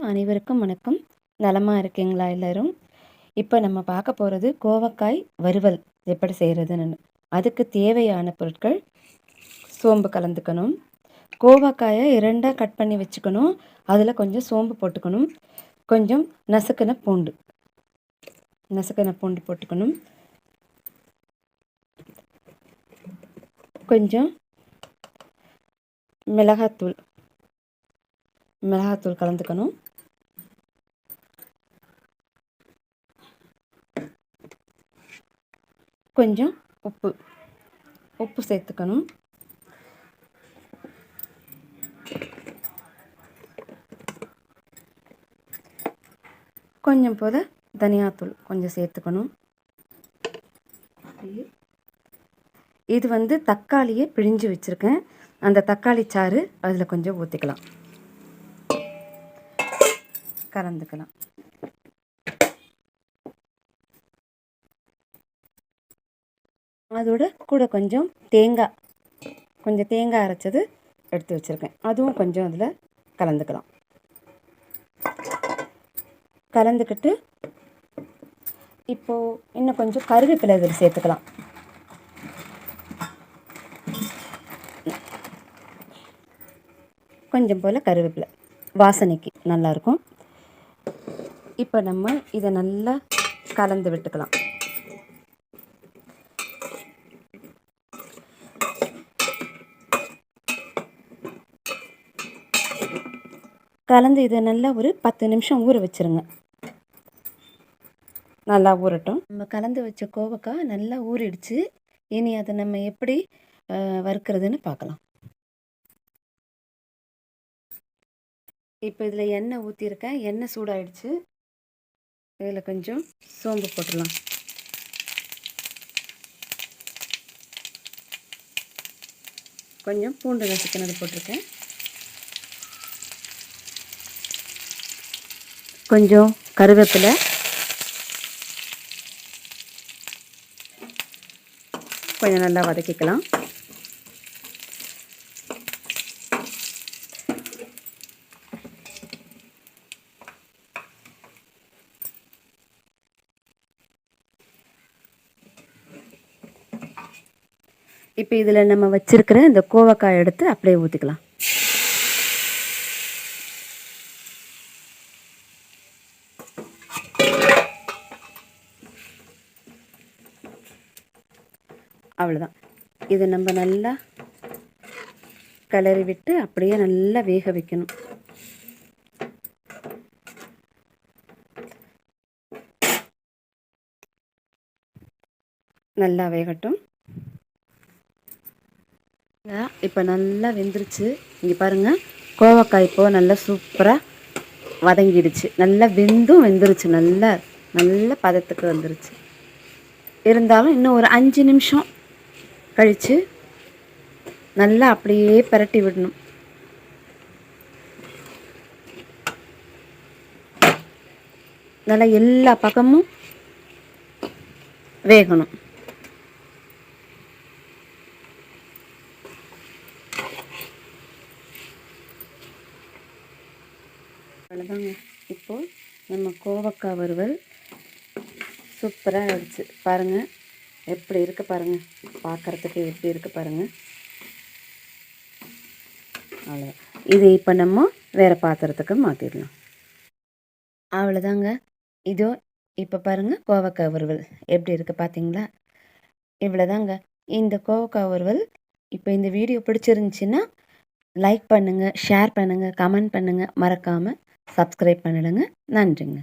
அனைவருக்கும் வணக்கம். நலமா இருக்கீங்களா எல்லாரும்? இப்போ நம்ம பார்க்க போகிறது கோவக்காய் வறுவல் எப்படி செய்கிறதுன்னு. அதுக்கு தேவையான பொருட்கள்: சோம்பு கலந்துக்கணும், கோவக்காயை 2ஆக கட் பண்ணி வச்சுக்கணும், அதில் கொஞ்சம் சோம்பு போட்டுக்கணும், கொஞ்சம் நசுக்கின பூண்டு போட்டுக்கணும், கொஞ்சம் மிளகாத்தூள் கலந்துக்கணும், கொஞ்சம் உப்பு சேர்த்துக்கணும், கொஞ்சம் போல தனியாத்தூள் கொஞ்சம் சேர்த்துக்கணும். இது தக்காளியை பிழிஞ்சு வச்சுருக்கேன். அந்த தக்காளி சாறு அதில் கொஞ்சம் ஊற்றிக்கலாம், கலந்துக்கலாம். அதோட கூட கொஞ்சம் தேங்காய் அரைச்சது எடுத்து வச்சுருக்கேன், அதுவும் கொஞ்சம் அதில் கலந்துக்கலாம். கலந்துக்கிட்டு இப்போது இன்னும் கொஞ்சம் கருவேப்பிலை இதில் சேர்த்துக்கலாம். கொஞ்சம் போல் கருவேப்பிலை வாசனைக்கு நல்லாயிருக்கும். இப்போ நம்ம இதை நல்லா கலந்து விட்டுக்கலாம். கலந்து இதை நல்லா ஒரு 10 நிமிஷம் ஊற வச்சுருங்க. நல்லா ஊறட்டும். நம்ம கலந்து வச்ச கோவக்காய் நல்லா ஊறிடுச்சு. இனி அதை நம்ம எப்படி வறுக்கிறதுன்னு பார்க்கலாம். இப்போ இதில் எண்ணெய் ஊற்றிருக்கேன். எண்ணெய் சூடாயிடுச்சு. இதில் கொஞ்சம் சோம்பு போட்டுடலாம். கொஞ்சம் பூண்டு நசுக்கினது போட்டிருக்கேன். கொஞ்சம் கருவேப்பிலை, கொஞ்சம் நல்லா வதக்கிக்கலாம். இப்போ இதில் நம்ம வச்சிருக்கிற இந்த கோவக்காய் எடுத்து அப்படியே ஊற்றிக்கலாம். அவ்வளோதான். இதை நம்ம நல்லா கிளறி விட்டு அப்படியே நல்லா வேக வைக்கணும். நல்லா வேகட்டும். இப்போ நல்லா வெந்துருச்சு. இங்கே பாருங்கள், கோவக்காய் இப்போ நல்லா சூப்பராக வதங்கிடுச்சு. நல்லா வெந்துருச்சு. நல்ல பதத்துக்கு வந்துருச்சு. இருந்தாலும் இன்னும் ஒரு 5 நிமிஷம் கழித்து நல்லா அப்படியே பரட்டி விடணும். நல்லா எல்லா பக்கமும் வேகணும். அவ்வளோதாங்க. இப்போது நம்ம கோவக்காய் வறுவல் சூப்பராக ஆகிடுச்சு. பாருங்கள் எப்படி இருக்குது பாருங்கள், பார்க்குறதுக்கு எப்படி இருக்குது பாருங்கள். அவ்வளோதான். இது இப்போ நம்ம வேறு பாத்திரத்துக்கு மாற்றிடலாம். அவ்வளோதாங்க. இதோ இப்போ பாருங்கள், கோவக்காய் வறுவல் எப்படி இருக்குது பார்த்தீங்களா? இவ்வளோதாங்க இந்த கோவக்காய் வறுவல். இப்போ இந்த வீடியோ பிடிச்சிருந்துச்சின்னா லைக் பண்ணுங்கள், ஷேர் பண்ணுங்கள், கமெண்ட் பண்ணுங்கள், மறக்காமல் சப்ஸ்கிரைப் பண்ணிடுங்க. நன்றிங்க.